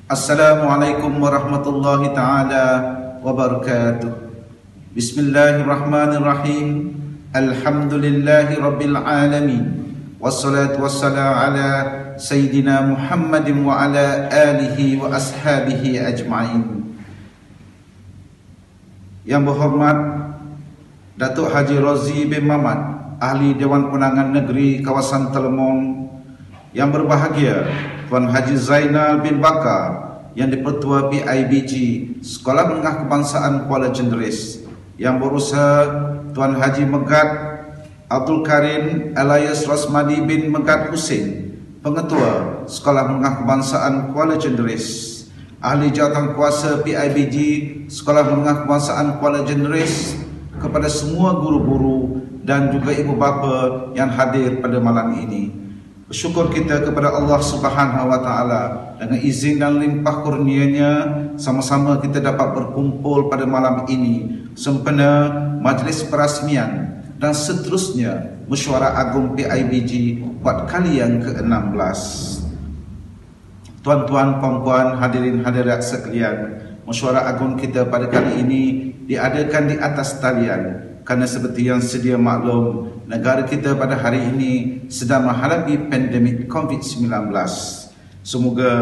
Assalamualaikum warahmatullahi ta'ala wabarakatuh. Bismillahirrahmanirrahim. Alhamdulillahi rabbil alamin. Wassalatu wassalamu ala Sayyidina Muhammadin wa ala alihi wa ashabihi ajma'in. Yang berhormat Datuk Haji Rozi bin Mamat, Ahli Dewan Undangan Negeri Kawasan Telemong. Yang berbahagia Tuan Haji Zainal bin Bakar, yang di-Pertua PIBG Sekolah Menengah Kebangsaan Kuala Jenderis. Yang berusaha Tuan Haji Megat Abdul Karim Elias Rosmadi bin Megat Hussein, Pengetua Sekolah Menengah Kebangsaan Kuala Jenderis. Ahli Jawatan Kuasa PIBG Sekolah Menengah Kebangsaan Kuala Jenderis, kepada semua guru-guru dan juga ibu bapa yang hadir pada malam ini. Bersyukur kita kepada Allah Subhanahu wa taala, dengan izin dan limpah kurnia-Nya sama-sama kita dapat berkumpul pada malam ini sempena majlis perasmian dan seterusnya Mesyuarat Agung PIBG buat kali yang ke-16. Tuan-tuan, puan-puan, hadirin hadirat sekalian, Mesyuarat Agung kita pada kali ini diadakan di atas talian kerana seperti yang sedia maklum, negara kita pada hari ini sedang menghadapi pandemik COVID-19. Semoga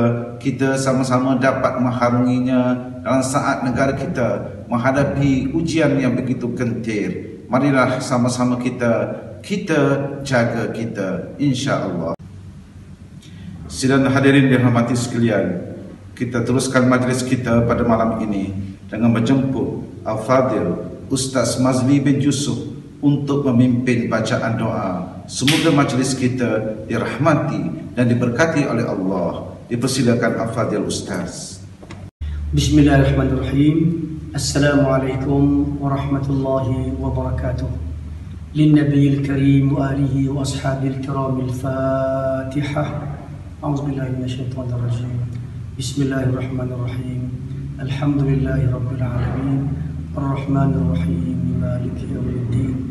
kita sama-sama dapat mengharunginya dalam saat negara kita menghadapi ujian yang begitu kentir. Marilah sama-sama kita jaga kita, insya-Allah. Sidang hadirin dihormati sekalian, kita teruskan majlis kita pada malam ini dengan menjemput Al-Fadil Ustaz Mazli bin Yusuf untuk memimpin bacaan doa. Semoga majlis kita dirahmati dan diberkati oleh Allah. Dipersilakan Al-Fadil Ustaz. Bismillahirrahmanirrahim. Assalamualaikum warahmatullahi wabarakatuh. Linnabiyil karim wa alihi wa ashabil kiramil Fatihah. A'udzubillahi minasyaitonir rajim. Bismillahirrahmanirrahim. Alhamdulillahi rabbil alamin. Ar-Rahmanir Rahim, Maliki Yawmiddin.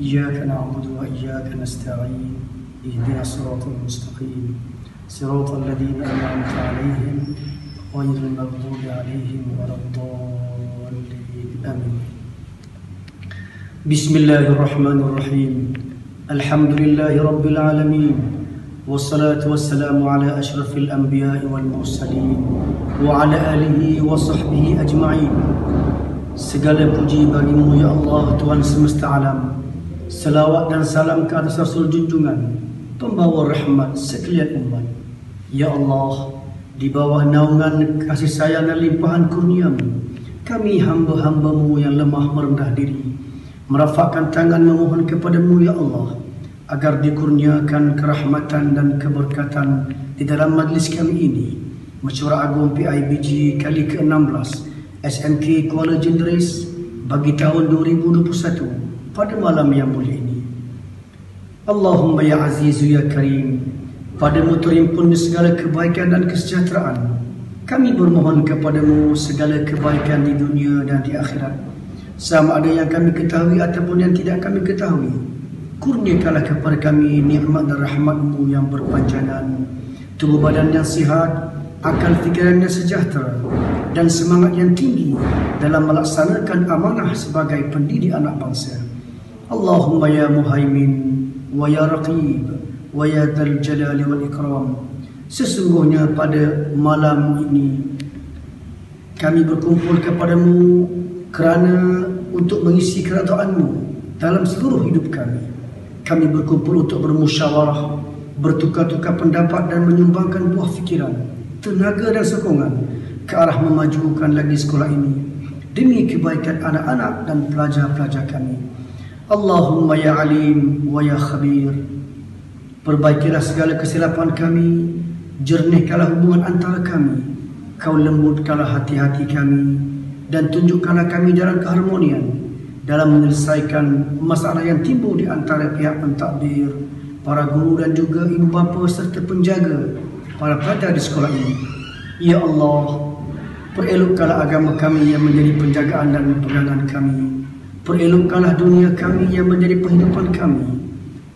Iyyaka na'budu wa iyyaka nasta'in. Ihdinas siratal mustaqim. Siratal ladzina an'amta 'alaihim ghairil maghdubi 'alaihim waladdallin. Amin. Bismillahirrahmanirrahim. Alhamdulillahi rabbil alamin. Wassalatu wassalamu ala asyrafil anbiya'i wal mursalin wa ala alihi wa sahbihi ajma'in. Segala puji bagimu ya Allah, Tuhan semesta alam. Salawat dan salam ke atas Rasul junjungan, pembawa rahmat sekalian umat. Ya Allah, di bawah naungan kasih sayang dan limpahan kurnia-Mu, kami hamba-hamba-Mu yang lemah merendah diri, merafakkan tangan memohon kepada-Mu ya Allah, agar dikurniakan kerahmatan dan keberkatan di dalam majlis kami ini, Mesyuarat Agung PIBG kali ke-16 SMK Kuala Jenderis bagi tahun 2021 pada malam yang mulia ini. Allahumma ya azizu ya karim, padamu terimpun segala kebaikan dan kesejahteraan. Kami bermohon kepadamu segala kebaikan di dunia dan di akhirat, sama ada yang kami ketahui ataupun yang tidak kami ketahui. Kurniakanlah kepada kami nikmat dan rahmat-Mu yang berpanjangan, tubuh badan yang sihat, akal fikiran yang sejahtera, dan semangat yang tinggi dalam melaksanakan amanah sebagai pendidik anak bangsa. Allahumma ya muhaimin wa ya raqib wa ya dzal jalali wal ikram. Sesungguhnya pada malam ini kami berkumpul kepadamu kerana untuk mengisi keredaan-Mu dalam seluruh hidup kami. Kami berkumpul untuk bermusyawarah, bertukar-tukar pendapat dan menyumbangkan buah fikiran, tenaga dan sokongan ke arah memajukan lagi sekolah ini demi kebaikan anak-anak dan pelajar-pelajar kami. Allahumma ya alim wa ya khabir, perbaikilah segala kesilapan kami, jernihkanlah hubungan antara kami, Kau lembutkanlah hati-hati kami, dan tunjukkanlah kami jalan keharmonian dalam menyelesaikan masalah yang timbul di antara pihak pentadbir, para guru dan juga ibu bapa serta penjaga para pelajar di sekolah ini. Ya Allah, perelokkanlah agama kami yang menjadi penjagaan dan pegangan kami. Perelokkanlah dunia kami yang menjadi penghidupan kami.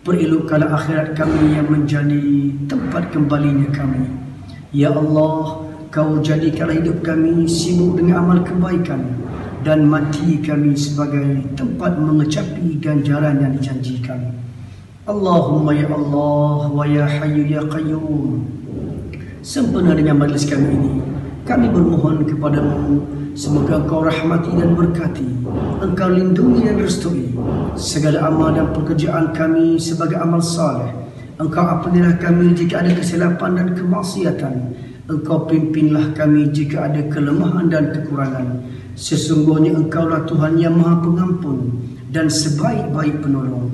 Perelokkanlah akhirat kami yang menjadi tempat kembalinya kami. Ya Allah, Kau jadikanlah hidup kami sibuk dengan amal kebaikan dan mati kami sebagai tempat mengecapi ganjaran yang dijanjikan. Allahumma ya Allah wa ya Hayyu ya Qayyum. Sempena dengan majlis kami ini, kami bermohon kepadamu, semoga Engkau rahmati dan berkati, Engkau lindungi dan restui segala amal dan pekerjaan kami sebagai amal saleh. Engkau ampunilah kami jika ada kesilapan dan kemaksiatan. Engkau pimpinlah kami jika ada kelemahan dan kekurangan. Sesungguhnya Engkaulah Tuhan yang Maha Pengampun dan sebaik-baik penolong.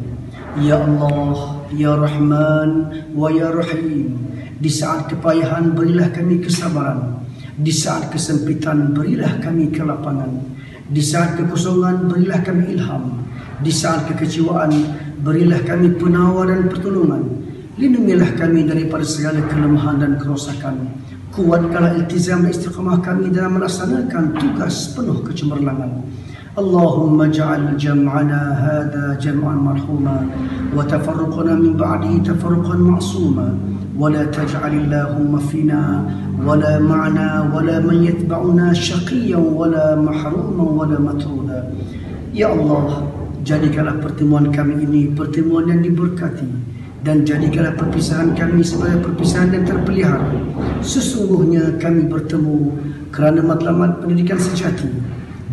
Ya Allah, Ya Rahman wa Ya Rahim. Di saat kepayahan berilah kami kesabaran. Di saat kesempitan berilah kami kelapangan. Di saat kekosongan berilah kami ilham. Di saat kekecewaan berilah kami penawar dan pertolongan. Lindungilah kami daripada segala kelemahan dan kerosakan. Kuatkanlah iltizam dan istiqamah kami dalam melaksanakan tugas penuh kecemerlangan. Allahumma ja'al jam'ana hadha jam'an marhuma wa tafarruqana min ba'dihi tafarruqan ma'suma wa la taj'al Allahumma fina wa la ma'na wa la man yatba'una syaqiyyan wa la mahruman wa la matruda. Ya Allah, jadikanlah pertemuan kami ini pertemuan yang diberkati, dan jadikanlah perpisahan kami sebagai perpisahan yang terpelihara. Sesungguhnya kami bertemu kerana matlamat pendidikan sejati,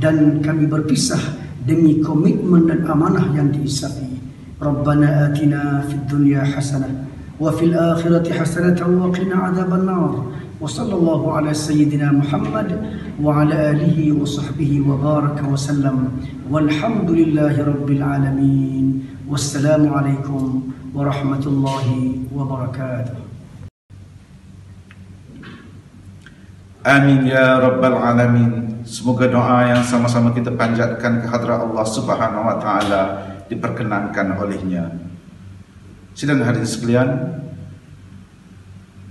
dan kami berpisah demi komitmen dan amanah yang diisafi. Rabbana atina fid dunya hasanah wa fil akhirati hasanah wa qina adzaban nar. Wa sallallahu ala sayyidina Muhammad wa ala alihi wa sahbihi wa baraka wa sallam. Walhamdulillahi rabbil alamin. Wassalamu alaikum warahmatullahi wabarakatuh. Amin ya Rabbal Alamin. Semoga doa yang sama-sama kita panjatkan ke hadrat Allah Subhanahu wa Ta'ala diperkenankan olehnya. Sidang hadirin sekalian,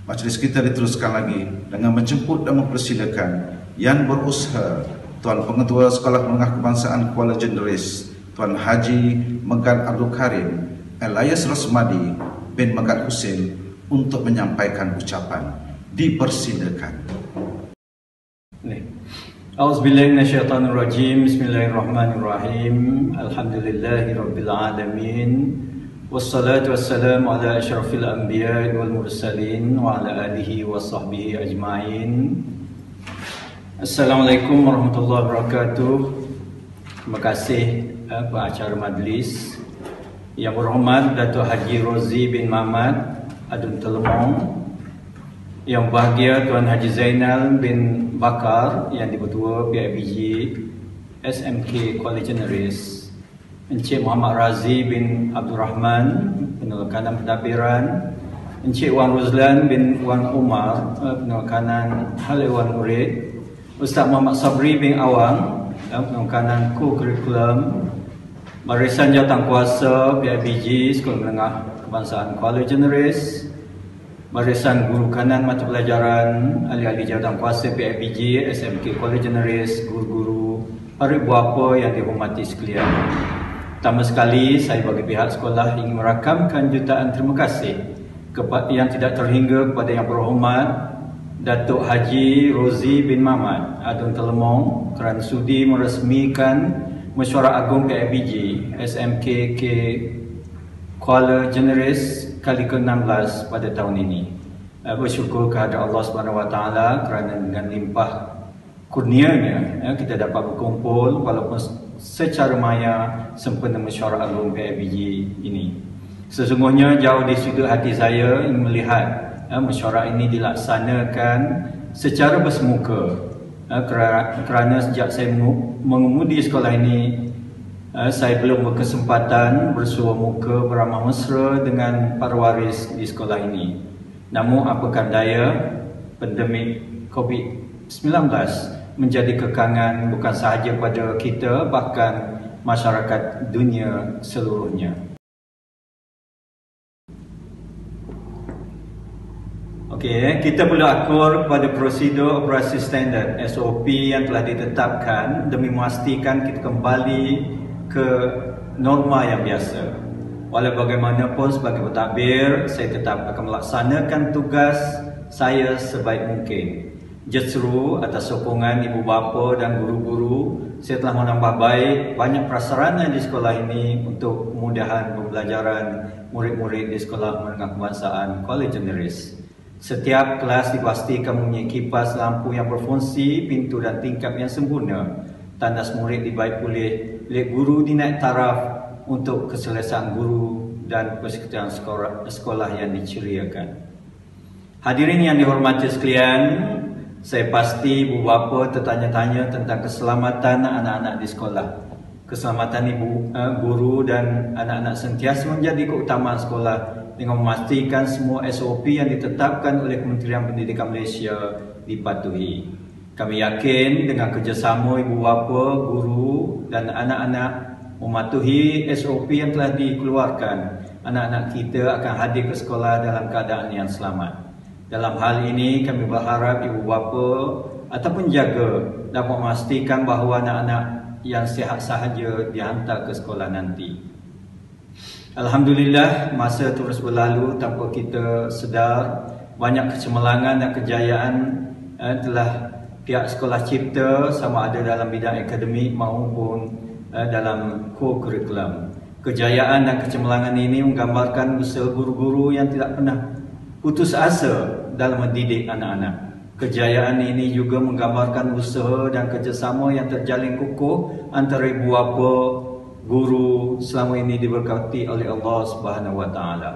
majlis kita diteruskan lagi dengan menjemput dan mempersilakan yang berusaha Tuan Pengetua Sekolah Menengah Kebangsaan Kuala Jenderis, Tuan Haji Megat Abdul Karim Elias Rosmadi bin Megat Hussein untuk menyampaikan ucapan. Dipersilakan. A'udzubillahi minasyaitonirrajim. Bismillahirrahmanirrahim. Alhamdulillahirabbil alamin. Wassalatu wassalamu ala asyrafil anbiya'i wal mursalin wa ala alihi wa sahbihi ajma'in. Assalamualaikum warahmatullahi wabarakatuh. Terima kasih pengacara majlis. Yang berhormat Datuk Haji Rozi bin Mamat Adun Telemong, yang bahagia Tuan Haji Zainal bin Bakar yang di-Ketua PIBG SMK Kuala Jenderis, Encik Muhammad Razi bin Abdul Rahman Penelukanan Pentadbiran, Encik Wan Ruzlan bin Wan Umar Penelukanan Hal Ehwal Murid, Ustaz Muhammad Sabri bin Awang Penelukanan Co-Curriculum, Barisan Jawatankuasa PIBG Sekolah Menengah Kebangsaan Kuala Jenderis, Barisan Guru Kanan Mata Pelajaran Ahli-Ahli Jawatankuasa PIBG SMK Kuala Jenderis, guru-guru, para ibu bapa yang dihormati sekalian. Pertama sekali, saya bagi pihak sekolah ingin merakamkan jutaan terima kasih yang tidak terhingga kepada yang berhormat Datuk Haji Rozi bin Mamat Adun Telemong kerana sudi meresmikan Mesyuarat Agung PIBG SMK Kuala Jenderis kali ke-16 pada tahun ini. Bersyukur kehadrat Allah SWT kerana dengan limpah kurnianya kita dapat berkumpul walaupun secara maya sempena Mesyuarat Agung PIBG ini. Sesungguhnya jauh di sudut hati saya ingin melihat mesyuarat ini dilaksanakan secara bersemuka. Kerana sejak saya mengemudi sekolah ini, saya belum berkesempatan bersua muka beramah mesra dengan para waris di sekolah ini. Namun apakah daya, pandemik COVID-19 menjadi kekangan bukan sahaja pada kita, bahkan masyarakat dunia seluruhnya. Okey, kita perlu akur kepada prosedur operasi standard SOP yang telah ditetapkan demi memastikan kita kembali ke norma yang biasa. Walau bagaimanapun sebagai pentadbir, saya tetap akan melaksanakan tugas saya sebaik mungkin. Justru atas sokongan ibu bapa dan guru-guru, saya telah menambah baik banyak prasarana di sekolah ini untuk kemudahan pembelajaran murid-murid di Sekolah Menengah Kebangsaan College Generis. Setiap kelas dipastikan mempunyai kipas lampu yang berfungsi, pintu dan tingkap yang sempurna. Tandas murid dibaik pulih, bilik guru dinaik taraf untuk keselesaan guru dan persekutuan sekolah yang diceriakan. Hadirin yang dihormati sekalian, saya pasti ibu bapa tertanya-tanya tentang keselamatan anak-anak di sekolah. Keselamatan ibu, guru dan anak-anak sentiasa menjadi keutamaan sekolah dengan memastikan semua SOP yang ditetapkan oleh Kementerian Pendidikan Malaysia dipatuhi. Kami yakin dengan kerjasama ibu bapa, guru dan anak-anak mematuhi SOP yang telah dikeluarkan, anak-anak kita akan hadir ke sekolah dalam keadaan yang selamat. Dalam hal ini kami berharap ibu bapa ataupun jaga dapat memastikan bahawa anak-anak yang sihat sahaja dihantar ke sekolah nanti. Alhamdulillah, masa terus berlalu tanpa kita sedar, banyak kecemerlangan dan kejayaan telah pihak sekolah cipta sama ada dalam bidang akademik maupun dalam co-curriculum. Kejayaan dan kecemerlangan ini menggambarkan usaha guru-guru yang tidak pernah putus asa dalam mendidik anak-anak. Kejayaan ini juga menggambarkan usaha dan kerjasama yang terjalin kukuh antara ibu bapa, guru selama ini diberkati oleh Allah Subhanahu Wa Taala.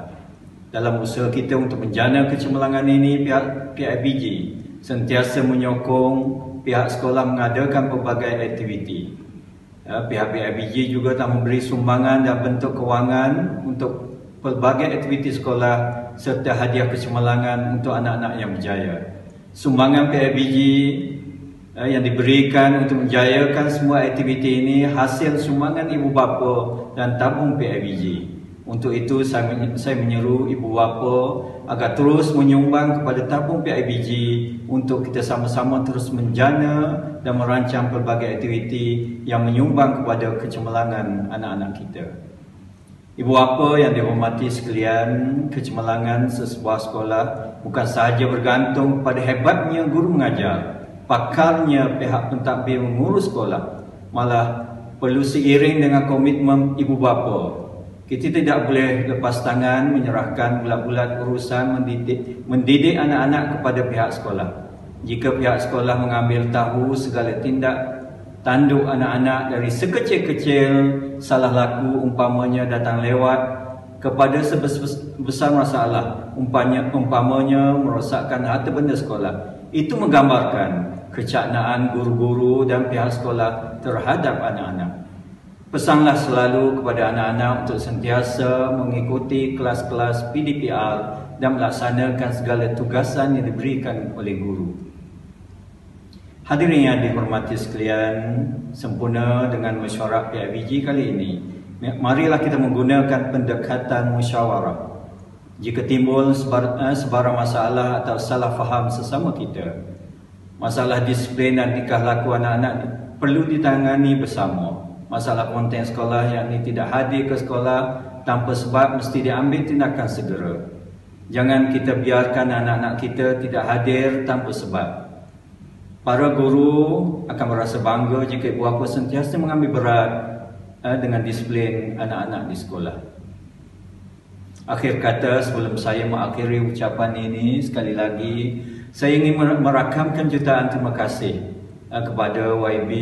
Dalam usaha kita untuk menjana kecemerlangan ini, pihak PIBG sentiasa menyokong pihak sekolah mengadakan pelbagai aktiviti. Pihak PIBG juga telah memberi sumbangan dan bentuk kewangan untuk pelbagai aktiviti sekolah serta hadiah kecemerlangan untuk anak-anak yang berjaya. Sumbangan PIBG yang diberikan untuk menjayakan semua aktiviti ini hasil sumbangan ibu bapa dan tabung PIBG. Untuk itu saya menyeru ibu bapa agar terus menyumbang kepada tabung PIBG untuk kita sama-sama terus menjana dan merancang pelbagai aktiviti yang menyumbang kepada kecemerlangan anak-anak kita. Ibu bapa yang dihormati sekalian, kecemerlangan sesebuah sekolah bukan sahaja bergantung pada hebatnya guru mengajar, pakarnya pihak pentadbir mengurus sekolah, malah perlu seiring dengan komitmen ibu bapa. Kita tidak boleh lepas tangan menyerahkan bulat-bulat urusan mendidik anak-anak kepada pihak sekolah. Jika pihak sekolah mengambil tahu segala tindak tanduk anak-anak dari sekecil-kecil salah laku, umpamanya datang lewat, kepada sebesar masalah, umpamanya merosakkan harta benda sekolah, itu menggambarkan kecaknaan guru-guru dan pihak sekolah terhadap anak-anak. Pesanlah selalu kepada anak-anak untuk sentiasa mengikuti kelas-kelas PDPR dan melaksanakan segala tugasan yang diberikan oleh guru. Hadirin yang dihormati sekalian, sempurna dengan mesyuarat PIBG kali ini, marilah kita menggunakan pendekatan musyawarah. Jika timbul sebarang masalah atau salah faham sesama kita, masalah disiplin dan tingkah laku anak-anak perlu ditangani bersama. Masalah konten sekolah yang tidak hadir ke sekolah tanpa sebab mesti diambil tindakan segera. Jangan kita biarkan anak-anak kita tidak hadir tanpa sebab. Para guru akan merasa bangga jika ibu bapa sentiasa mengambil berat dengan disiplin anak-anak di sekolah. Akhir kata, sebelum saya mengakhiri ucapan ini, sekali lagi saya ingin merakamkan jutaan terima kasih kepada YB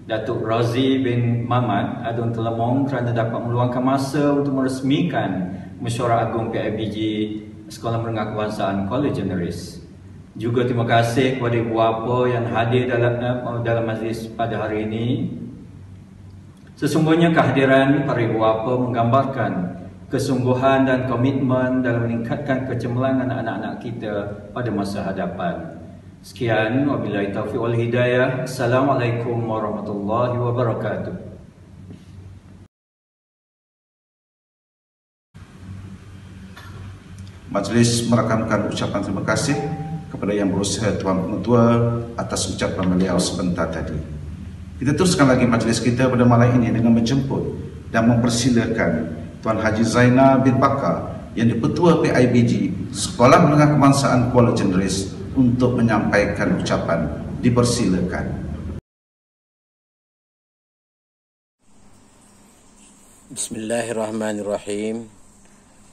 Datuk Razi bin Mamat Adun Telemong kerana dapat meluangkan masa untuk meresmikan Mesyuarat Agung PIBG Sekolah Menengah Kebangsaan College Generis. Juga terima kasih kepada ibu bapa yang hadir dalam majlis pada hari ini. Sesungguhnya kehadiran para ibu bapa menggambarkan kesungguhan dan komitmen dalam meningkatkan kecemerlangan anak-anak kita pada masa hadapan. Sekian, wabillahi taufiq wal hidayah. Assalamualaikum warahmatullahi wabarakatuh. Majlis merakamkan ucapan terima kasih kepada yang berusaha Tuan Pengetua atas ucapan beliau sebentar tadi. Kita teruskan lagi majlis kita pada malam ini dengan menjemput dan mempersilakan Tuan Haji Zainal bin Bakar yang di-Ketua PIBG Sekolah Menengah Kebangsaan Kuala Generis untuk menyampaikan ucapan. Dipersilakan. Bismillahirrahmanirrahim.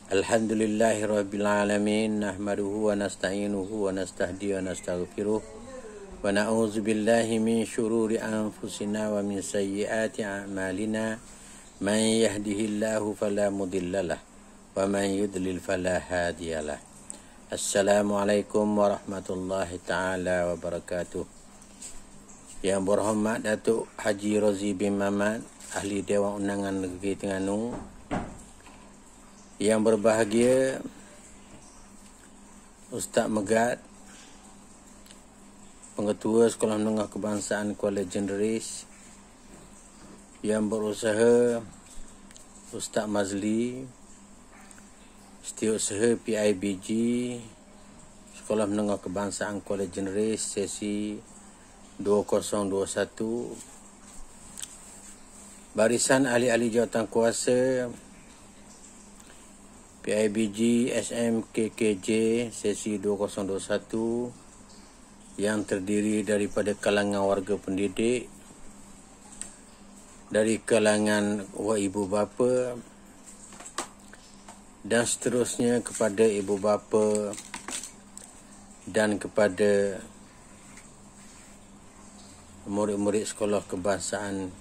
Alhamdulillahirabbil alamin, nahmaduhu wa nasta'inuhu wa nastahdiyu wa nastaghfiruh wa na'udzu billahi min syururi anfusina wa min sayyiati a'malina. Man yahdihillahu fala mudhillalah wa man yudlil fala hadiyalah. Assalamualaikum warahmatullahi taala wabarakatuh. Yang berhormat Datuk Haji Rozi bin Mamat, Ahli Dewan Undangan Negeri Terengganu. Yang berbahagia Ustaz Megat, Pengetua Sekolah Menengah Kebangsaan Kuala Jenderis. Yang berusaha Ustaz Mazli, Setiausaha PIBG Sekolah Menengah Kebangsaan Kuala Jenderis sesi 2021. Barisan ahli-ahli jawatan kuasa PIBG SMKKJ sesi 2021 yang terdiri daripada kalangan warga pendidik, dari kalangan ibu bapa dan seterusnya, kepada ibu bapa dan kepada murid-murid sekolah kebangsaan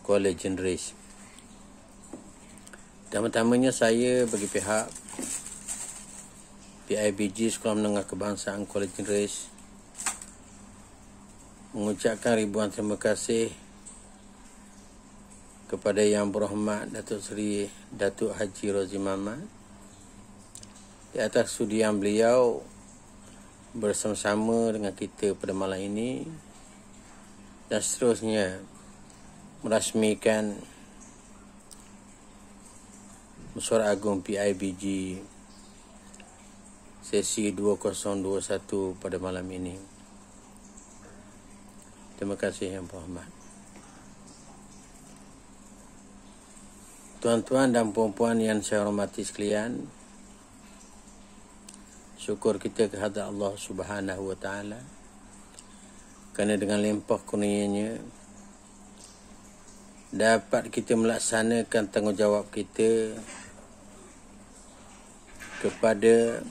Kuala Jenderis. Pertama-tamanya saya bagi pihak PIBG Sekolah Menengah Kebangsaan Kuala Jenderis mengucapkan ribuan terima kasih kepada Yang Berhormat Datuk Seri Datuk Haji Rozi Mamat di atas sudian beliau bersama-sama dengan kita pada malam ini, dan seterusnya merasmikan Mesyuarat Agung PIBG sesi 2021 pada malam ini. Terima kasih Yang Berhormat. Tuan-tuan dan puan-puan yang saya hormati sekalian, syukur kita kehadrat Allah Subhanahu wa taala kerana dengan limpah kurnianya dapat kita melaksanakan tanggungjawab kita kepada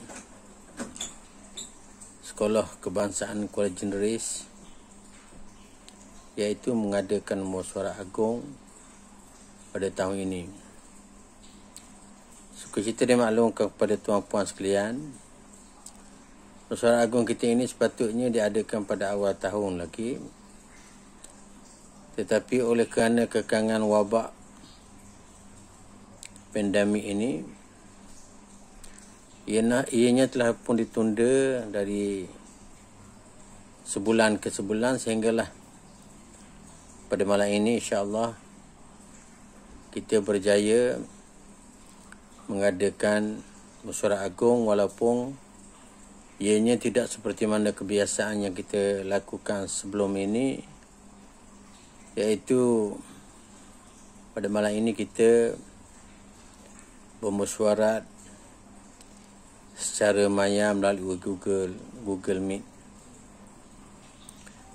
Sekolah Kebangsaan Kuala Jenderis, iaitu mengadakan Mesyuarat Agung pada tahun ini. Sukacita dimaklumkan kepada tuan-puan sekalian, Mesyuarat Agung kita ini sepatutnya diadakan pada awal tahun lagi, tetapi oleh kerana kekangan wabak pandemik ini, ianya telah pun ditunda dari sebulan ke sebulan, sehinggalah pada malam ini insya-Allah kita berjaya mengadakan Mesyuarat Agung, walaupun ianya tidak seperti mana kebiasaan yang kita lakukan sebelum ini, iaitu pada malam ini kita bermesyuarat secara maya melalui Google Meet.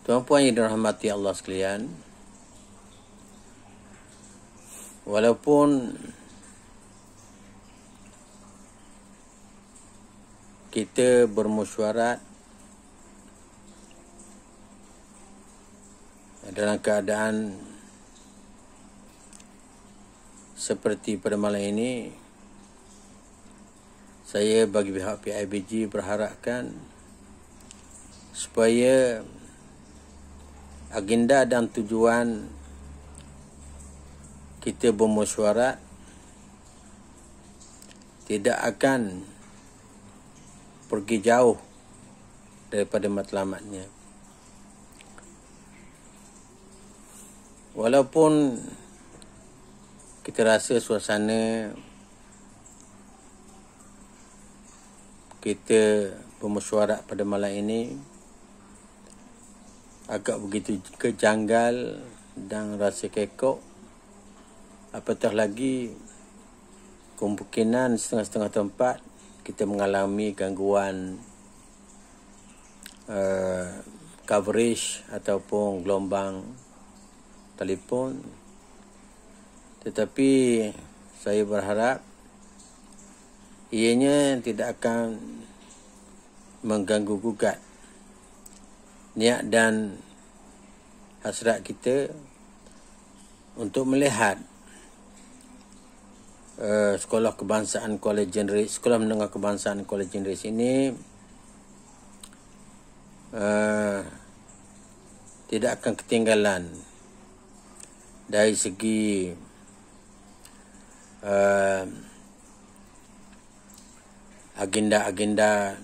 Tuan-puan yang dirahmati Allah sekalian, walaupun kita bermesyuarat dalam keadaan seperti pada malam ini, saya bagi pihak PIBG berharapkan supaya agenda dan tujuan kita bermesyuarat tidak akan pergi jauh daripada matlamatnya. Walaupun kita rasa suasana kita bermesyuarat pada malam ini agak begitu kejanggal dan rasa kekok, apatah lagi kemungkinan setengah-setengah tempat kita mengalami gangguan coverage ataupun gelombang telefon, tetapi saya berharap ianya tidak akan mengganggu gugat niat dan hasrat kita untuk melihat Sekolah Kebangsaan College Generis, Sekolah Menengah Kebangsaan College Generis ini tidak akan ketinggalan dari segi agenda-agenda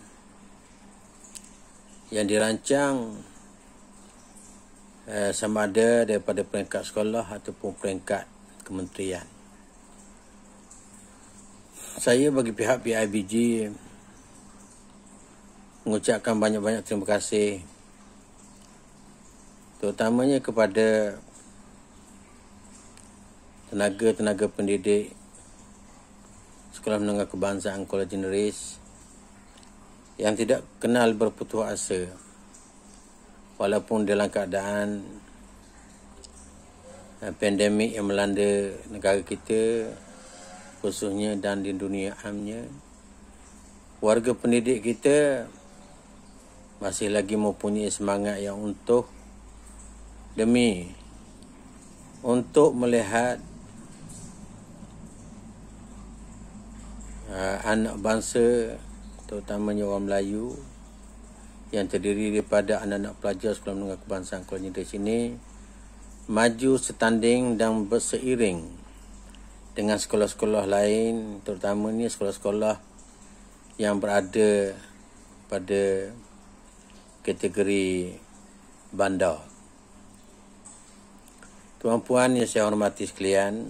yang dirancang sama ada daripada peringkat sekolah ataupun peringkat kementerian. Saya bagi pihak PIBG mengucapkan banyak-banyak terima kasih, terutamanya kepada tenaga-tenaga pendidik Sekolah Menengah Kebangsaan College Generis yang tidak kenal berputus asa walaupun dalam keadaan pandemik yang melanda negara kita khususnya dan di dunia amnya. Warga pendidik kita masih lagi mempunyai semangat yang utuh untuk melihat anak bangsa, terutamanya orang Melayu yang terdiri daripada anak-anak pelajar Sekolah Menengah Kebangsaan College Generis ini maju setanding dan berseiring dengan sekolah-sekolah lain, terutamanya sekolah-sekolah yang berada pada kategori bandar. Tuan-puan yang saya hormati sekalian,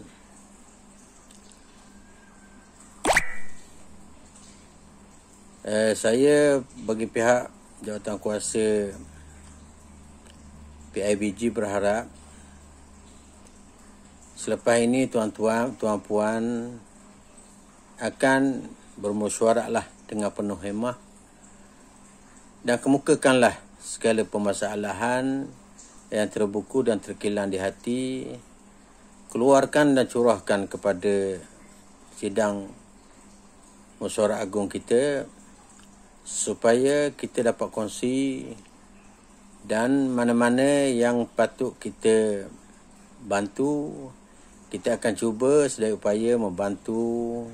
saya bagi pihak Jawatankuasa PIBG berharap selepas ini tuan-puan akan bermusyawarahlah dengan penuh hemah dan kemukakanlah segala permasalahan yang terbuku dan terkilan di hati, keluarkan dan curahkan kepada sidang musyawarah agung kita supaya kita dapat kongsi dan mana-mana yang patut kita bantu, kita akan cuba sedaya upaya membantu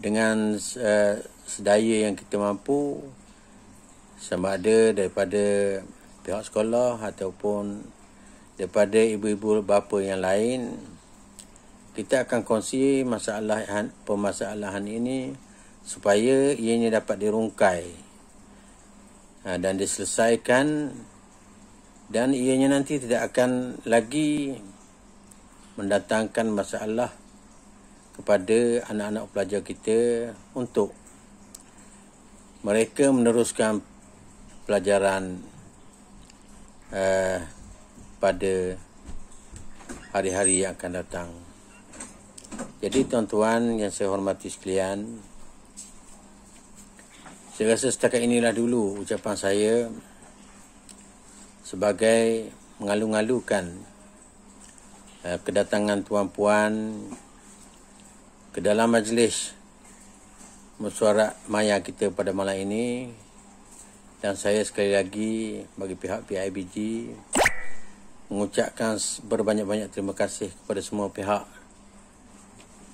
dengan sedaya yang kita mampu, sama ada daripada pihak sekolah ataupun daripada ibu-ibu bapa yang lain. Kita akan kongsi permasalahan ini supaya ianya dapat dirungkai dan diselesaikan, dan ianya nanti tidak akan lagi mendatangkan masalah kepada anak-anak pelajar kita untuk mereka meneruskan pelajaran pada hari-hari yang akan datang. Jadi tuan-tuan yang saya hormati sekalian, saya rasa setakat inilah dulu ucapan saya sebagai mengalu-ngalukan kedatangan tuan-puan ke dalam majlis mesyuarat maya kita pada malam ini. Dan saya sekali lagi bagi pihak PIBG mengucapkan berbanyak-banyak terima kasih kepada semua pihak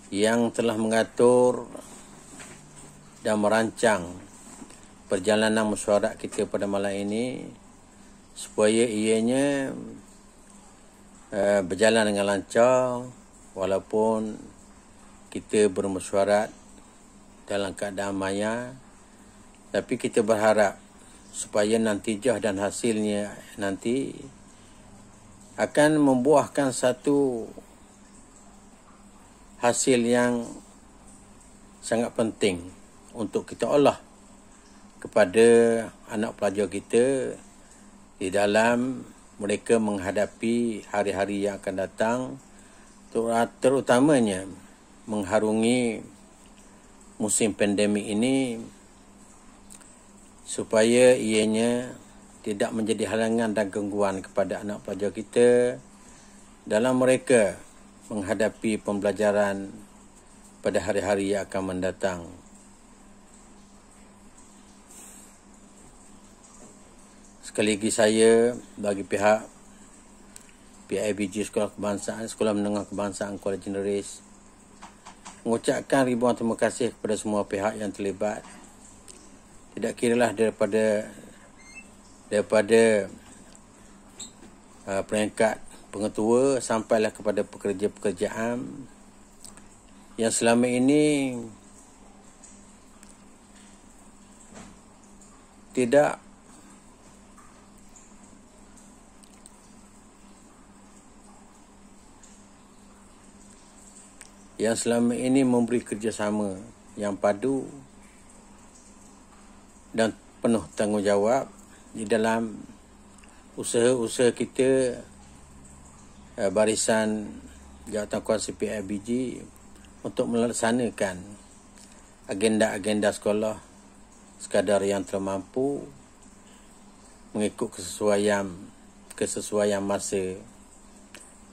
yang telah mengatur dan merancang perjalanan mesyuarat kita pada malam ini supaya ianya berjalan dengan lancar walaupun kita bermesyuarat dalam keadaan maya, tapi kita berharap supaya nantijah dan hasilnya nanti akan membuahkan satu hasil yang sangat penting untuk kita olah kepada anak pelajar kita di dalam mereka menghadapi hari-hari yang akan datang, terutamanya mengharungi musim pandemik ini supaya ianya tidak menjadi halangan dan gangguan kepada anak pelajar kita dalam mereka menghadapi pembelajaran pada hari-hari yang akan mendatang. Sekali lagi saya bagi pihak PIBG Sekolah Kebangsaan, Sekolah Menengah Kebangsaan Kuala Jenderis mengucapkan ribuan terima kasih kepada semua pihak yang terlibat. Tidak kiralah daripada peringkat pengetua sampailah kepada pekerja-pekerja am yang selama ini tidak memberi kerjasama yang padu dan penuh tanggungjawab di dalam usaha-usaha kita barisan Jawatankuasa PIBG untuk melaksanakan agenda-agenda sekolah sekadar yang termampu mengikut kesesuaian masa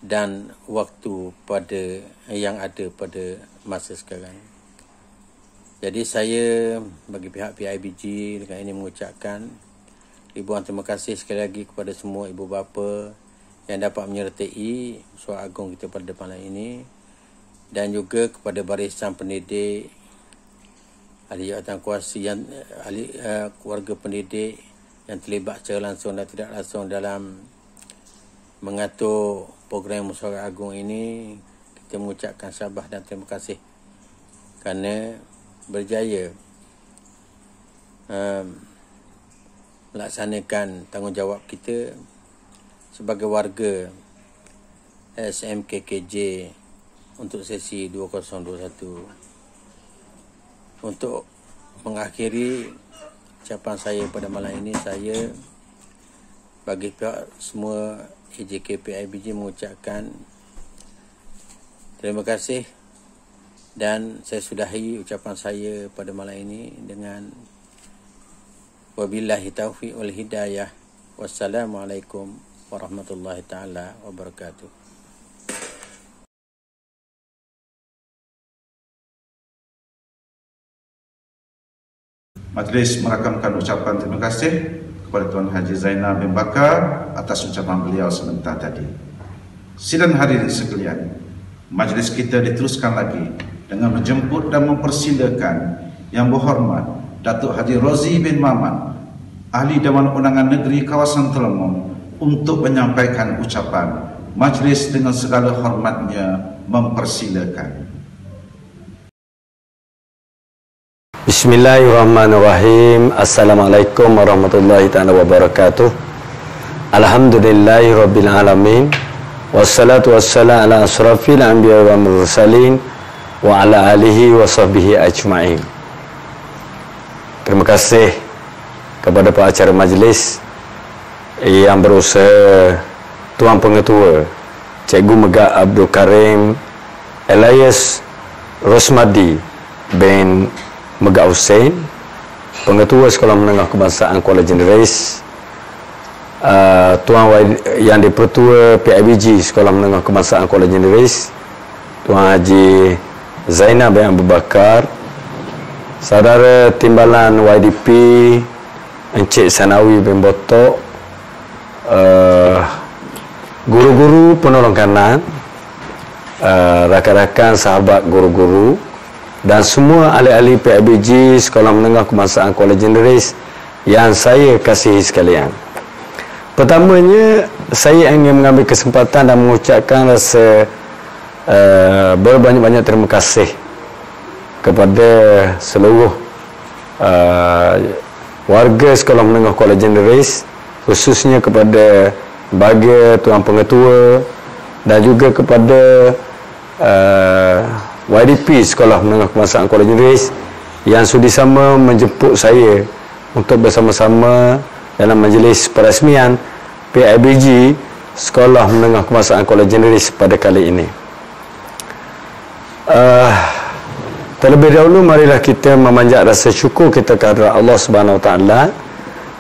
dan waktu yang ada pada masa sekarang. Jadi saya bagi pihak PIBG dengan ini mengucapkan ribuan terima kasih sekali lagi kepada semua ibu bapa yang dapat menyertai usaha agung kita pada malam ini, dan juga kepada barisan pendidik, ahli jawatankuasa keluarga pendidik yang terlibat secara langsung dan tidak langsung dalam mengatur program musyawarah agung ini. Kita mengucapkan sabah dan terima kasih kerana berjaya melaksanakan tanggungjawab kita sebagai warga SMKKJ untuk sesi 2021. Untuk mengakhiri ucapan saya pada malam ini, saya bagi pihak semua AJK PIBG mengucapkan terima kasih, dan saya sudahi ucapan saya pada malam ini dengan wabillahi taufiq wal hidayah. Wassalamualaikum warahmatullahi taala wabarakatuh. Majlis merakamkan ucapan terima kasih kepada Tuan Haji Zainal bin Bakar atas ucapan beliau sebentar tadi. Sidang hadirin sekalian, majlis kita diteruskan lagi dengan menjemput dan mempersilakan Yang Berhormat Datuk Haji Rozi bin Mamat, Ahli Dewan Undangan Negeri Kawasan Telemon, untuk menyampaikan ucapan. Majlis dengan segala hormatnya mempersilakan. Bismillahirrahmanirrahim. Assalamualaikum warahmatullahi ta'ala wabarakatuh. Alhamdulillahi rabbil alamin. Wassalatu wassalamu ala asrafil anbiya wa mursalin wa ala alihi wa sahbihi ajma'in. Terima kasih kepada pengacara majlis yang berusaha, Tuan Pengetua Cikgu Megak Abdul Karim Elias Rosmadi bin Megak Hussein, Pengetua Sekolah Menengah Kebangsaan Kuala Jenderis, Yang di-Pertua PIBG Sekolah Menengah Kebangsaan Kuala Jenderis, Tuan Haji Zainal bin Abu Bakar, Saudara Timbalan YDP Encik Sanawi bin Botok, guru-guru penolong kanan, rakan-rakan sahabat guru-guru, dan semua ahli-ahli PIBG Sekolah Menengah Kebangsaan Kuala Jenderis yang saya kasihi sekalian. Pertamanya, saya ingin mengambil kesempatan dan mengucapkan rasa berbanyak-banyak terima kasih kepada seluruh warga Sekolah Menengah Kuala Jenderis, khususnya kepada bahagia Tuan Pengetua dan juga kepada YDP Sekolah Menengah Kebangsaan Kuala Jenderis yang sudi sama menjemput saya untuk bersama-sama dalam majlis perasmian PIBG Sekolah Menengah Kebangsaan Kuala Jenderis pada kali ini. Terlebih dahulu marilah kita memanjat rasa syukur kita kepada Allah Subhanahu Wa Taala,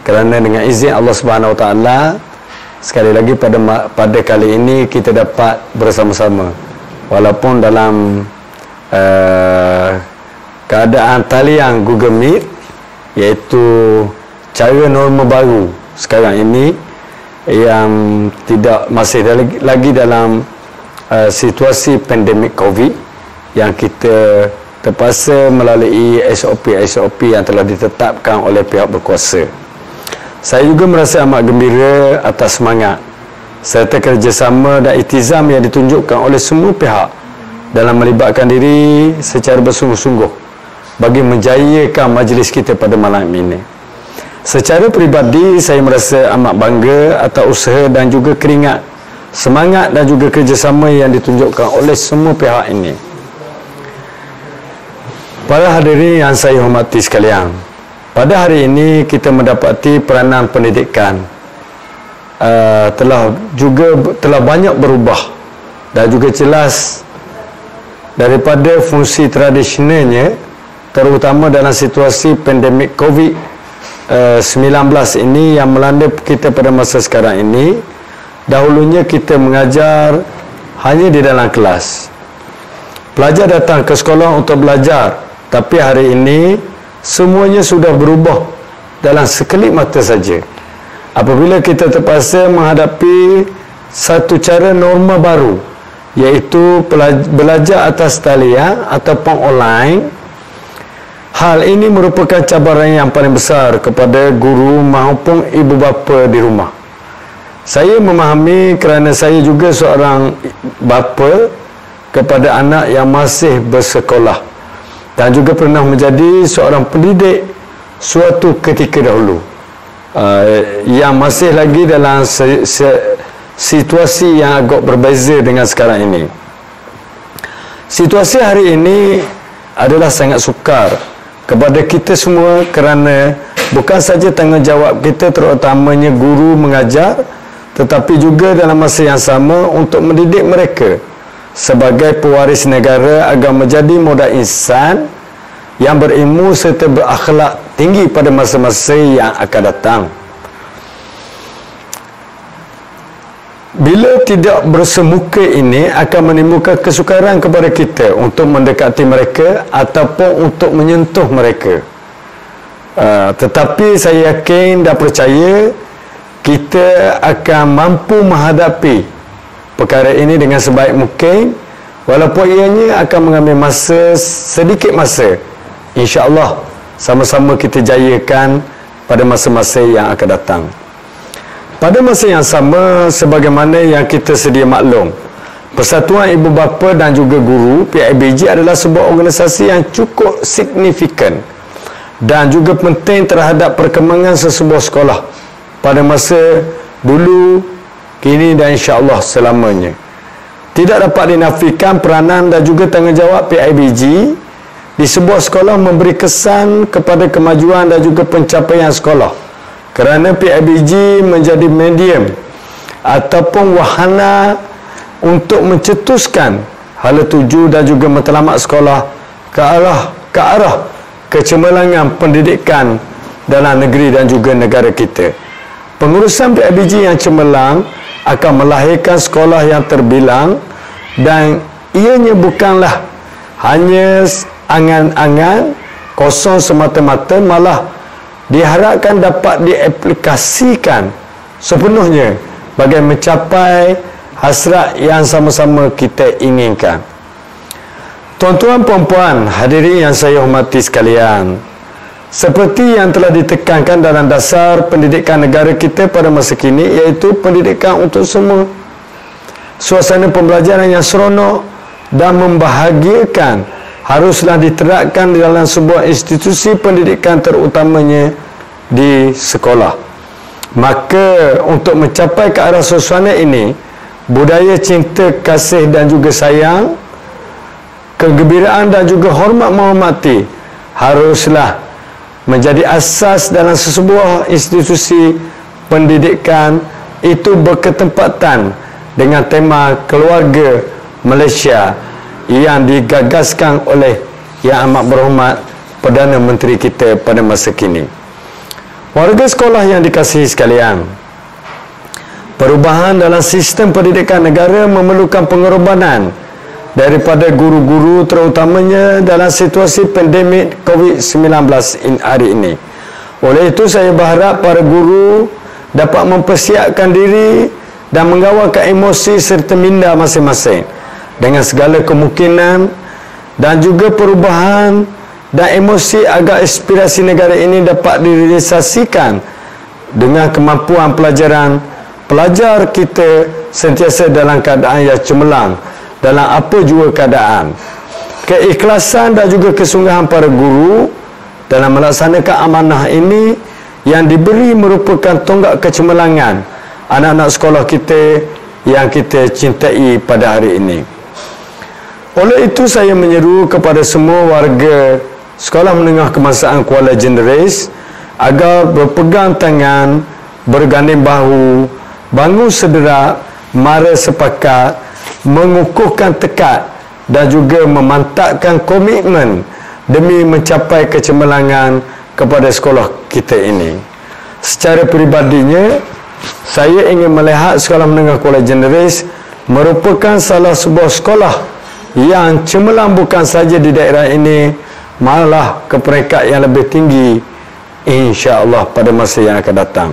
kerana dengan izin Allah Subhanahu Wa Taala sekali lagi pada kali ini kita dapat bersama-sama walaupun dalam keadaan talian Google Meet, iaitu cara norma baru sekarang ini yang masih lagi dalam situasi pandemik COVID, yang kita terpaksa melalui SOP yang telah ditetapkan oleh pihak berkuasa. Saya juga merasa amat gembira atas semangat serta kerjasama dan iktizam yang ditunjukkan oleh semua pihak dalam melibatkan diri secara bersungguh-sungguh bagi menjayakan majlis kita pada malam ini. Secara peribadi, saya merasa amat bangga atas usaha dan juga keringat, semangat dan juga kerjasama yang ditunjukkan oleh semua pihak ini. Para hadirin yang saya hormati sekalian, pada hari ini kita mendapati peranan pendidikan telah banyak berubah dan juga jelas daripada fungsi tradisionalnya, terutama dalam situasi pandemik COVID-19 ini yang melanda kita pada masa sekarang ini. Dahulunya kita mengajar hanya di dalam kelas. Pelajar datang ke sekolah untuk belajar, tapi hari ini semuanya sudah berubah dalam sekelip mata saja. Apabila kita terpaksa menghadapi satu cara norma baru, iaitu belajar atas talian ataupun online, hal ini merupakan cabaran yang paling besar kepada guru maupun ibu bapa di rumah. Saya memahami kerana saya juga seorang bapa kepada anak yang masih bersekolah dan juga pernah menjadi seorang pendidik suatu ketika dahulu, yang masih lagi dalam situasi yang agak berbeza dengan sekarang ini. Situasi hari ini adalah sangat sukar kepada kita semua kerana bukan saja tanggungjawab kita terutamanya guru mengajar, tetapi juga dalam masa yang sama untuk mendidik mereka sebagai pewaris negara agar menjadi modal insan yang berilmu serta berakhlak tinggi pada masa-masa yang akan datang. Bila tidak bersemuka ini akan menimbulkan kesukaran kepada kita untuk mendekati mereka ataupun untuk menyentuh mereka. Tetapi saya yakin dan percaya kita akan mampu menghadapi perkara ini dengan sebaik mungkin, walaupun ianya akan mengambil masa, sedikit masa. InsyaAllah sama-sama kita jayakan pada masa-masa yang akan datang. Pada masa yang sama, sebagaimana yang kita sedia maklum, Persatuan Ibu Bapa dan juga Guru PIBG adalah sebuah organisasi yang cukup signifikan dan juga penting terhadap perkembangan sesebuah sekolah pada masa dulu, kini dan insya-Allah selamanya. Tidak dapat dinafikan peranan dan juga tanggungjawab PIBG di sebuah sekolah memberi kesan kepada kemajuan dan juga pencapaian sekolah, kerana PIBG menjadi medium ataupun wahana untuk mencetuskan hala tuju dan juga matlamat sekolah ke arah kecemerlangan pendidikan dalam negeri dan juga negara kita. Pengurusan PIBG yang cemerlang akan melahirkan sekolah yang terbilang, dan ianya bukanlah hanya angan-angan kosong semata-mata, malah diharapkan dapat diaplikasikan sepenuhnya bagi mencapai hasrat yang sama-sama kita inginkan. Tuan-tuan puan-puan hadirin yang saya hormati sekalian, seperti yang telah ditekankan dalam dasar pendidikan negara kita pada masa kini, iaitu pendidikan untuk semua, suasana pembelajaran yang seronok dan membahagiakan haruslah diterapkan di dalam sebuah institusi pendidikan, terutamanya di sekolah. Maka untuk mencapai ke arah suasana ini, budaya cinta, kasih dan juga sayang, kegembiraan dan juga hormat menghormati haruslah menjadi asas dalam sesebuah institusi pendidikan itu, berketempatan dengan tema keluarga Malaysia yang digagaskan oleh yang amat berhormat Perdana Menteri kita pada masa kini. Warga sekolah yang dikasihi sekalian, perubahan dalam sistem pendidikan negara memerlukan pengorbanan daripada guru-guru, terutamanya dalam situasi pandemik COVID-19 hari ini. Oleh itu, saya berharap para guru dapat mempersiapkan diri dan mengawalkan emosi serta minda masing-masing dengan segala kemungkinan dan juga perubahan dan emosi agar aspirasi negara ini dapat direalisasikan dengan kemampuan pelajaran. Pelajar kita sentiasa dalam keadaan yang cemerlang dalam apa jua keadaan. Keikhlasan dan juga kesungguhan para guru dalam melaksanakan amanah ini yang diberi merupakan tonggak kecemerlangan anak-anak sekolah kita yang kita cintai pada hari ini. Oleh itu, saya menyeru kepada semua warga Sekolah Menengah Kebangsaan Kuala Jenderis agar berpegang tangan, berganding bahu, bangun sederak, mara sepakat, mengukuhkan tekad dan juga memantapkan komitmen demi mencapai kecemerlangan kepada sekolah kita ini. Secara peribadinya, saya ingin melihat Sekolah Menengah Kuala Jenderis merupakan salah sebuah sekolah yang cemerlang bukan saja di daerah ini, malah ke peringkat yang lebih tinggi insya-Allah pada masa yang akan datang.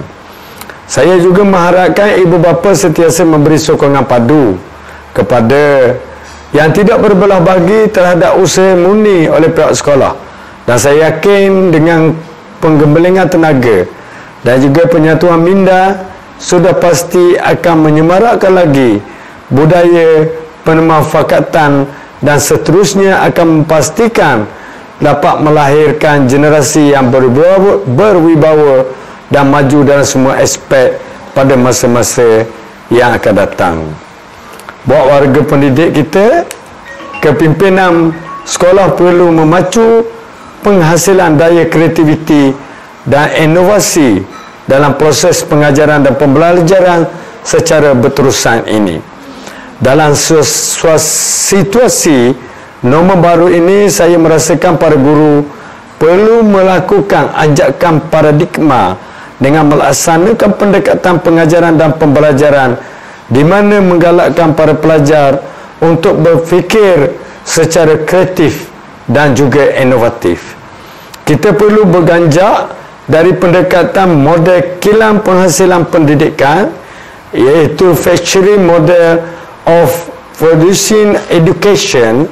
Saya juga mengharapkan ibu bapa sentiasa memberi sokongan padu kepada yang tidak berbelah bagi terhadap usaha murni oleh pihak sekolah, dan saya yakin dengan penggembelingan tenaga dan juga penyatuan minda sudah pasti akan menyemarakkan lagi budaya pemanfaatan dan seterusnya akan memastikan dapat melahirkan generasi yang berwibawa dan maju dalam semua aspek pada masa-masa yang akan datang. Buat warga pendidik kita, kepimpinan sekolah perlu memacu penghasilan daya kreativiti dan inovasi dalam proses pengajaran dan pembelajaran secara berterusan ini. Dalam situasi norma baru ini, saya merasakan para guru perlu melakukan ajakan paradigma dengan melaksanakan pendekatan pengajaran dan pembelajaran di mana menggalakkan para pelajar untuk berfikir secara kreatif dan juga inovatif. Kita perlu berganjak dari pendekatan model kilang penghasilan pendidikan, iaitu factory model of producing education,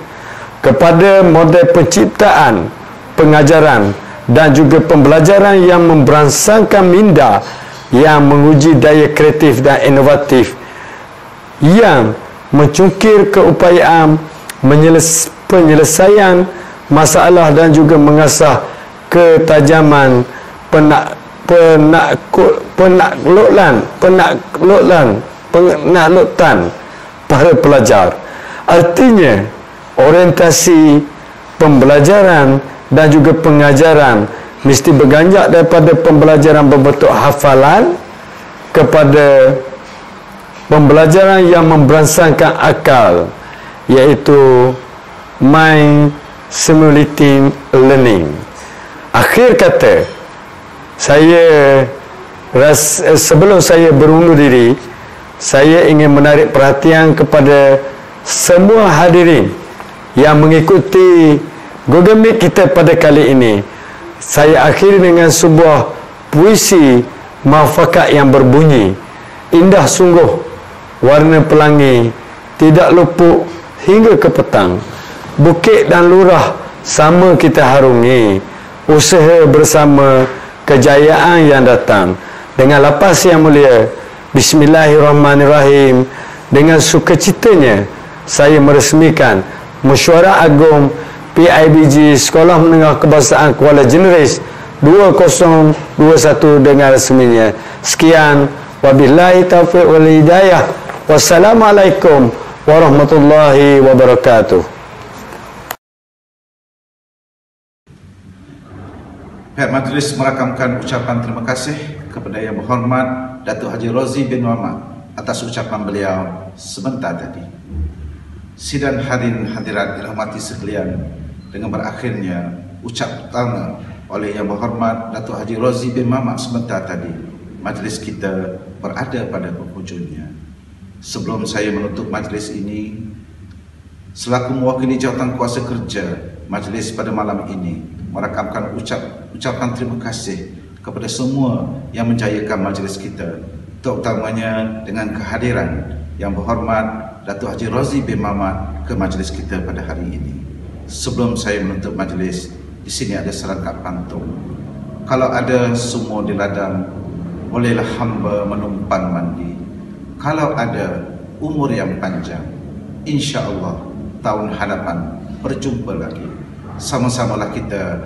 kepada model penciptaan, pengajaran dan juga pembelajaran yang memberangsangkan minda yang menguji daya kreatif dan inovatif, yang mencungkir keupayaan penyelesaian masalah dan juga mengasah ketajaman penaklukan para pelajar. Artinya, orientasi pembelajaran dan juga pengajaran mesti berganjak daripada pembelajaran berbentuk hafalan kepada pembelajaran yang memberangsangkan akal, iaitu mind stimulating learning. Akhir kata, sebelum saya berundur diri, saya ingin menarik perhatian kepada semua hadirin yang mengikuti Google Meet kita pada kali ini. Saya akhiri dengan sebuah puisi muafakat yang berbunyi, indah sungguh warna pelangi, tidak luput hingga ke petang. Bukit dan lurah sama kita harungi, usaha bersama kejayaan yang datang. Dengan lapas yang mulia, Bismillahirrahmanirrahim, dengan sukacitanya saya meresmikan Mesyuarat Agung PIBG Sekolah Menengah Kebangsaan Kuala Jenderis 2021 dengan resminya. Sekian, wabillahi taufiq wal hidayah. Wassalamualaikum warahmatullahi wabarakatuh. Pihak majlis merakamkan ucapan terima kasih kepada Yang Berhormat Datuk Haji Rozi bin Muhammad atas ucapan beliau sebentar tadi. Sidang hadirin hadirat dirahmati sekalian, dengan berakhirnya ucap pertama oleh Yang Berhormat Datuk Haji Rozi bin Mamat sebentar tadi, majlis kita berada pada penghujungnya. Sebelum saya menutup majlis ini, selaku mewakili jawatan kuasa kerja majlis pada malam ini, merakamkan ucapan terima kasih kepada semua yang menjayakan majlis kita, terutamanya dengan kehadiran Yang Berhormat Datuk Haji Rozi bin Mamat ke majlis kita pada hari ini. Sebelum saya menutup majlis, di sini ada serangkap pantun. Kalau ada semua di ladang, bolehlah hamba menumpan mandi. Kalau ada umur yang panjang, insya-Allah tahun hadapan berjumpa lagi. Sama-samalah kita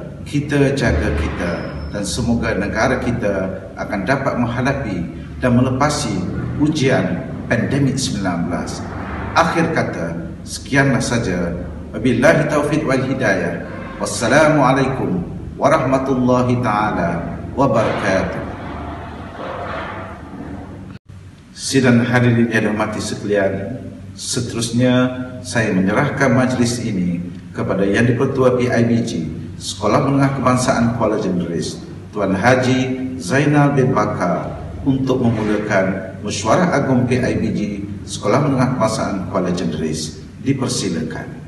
jaga kita, dan semoga negara kita akan dapat menghadapi dan melepasi ujian pandemik 19. Akhir kata, sekianlah saja. Wabillahi taufiq wal hidayah. Wassalamualaikum warahmatullahi taala wabarakatuh. Sidang hadirin yang dirahmati sekalian, seterusnya saya menyerahkan majlis ini kepada Yang di-Pertua PIBG Sekolah Menengah Kebangsaan Kuala Jenderis, Tuan Haji Zainal bin Bakar, untuk memulakan mesyuarat agung PIBG Sekolah Menengah Kebangsaan Kuala Jenderis. Dipersilakan.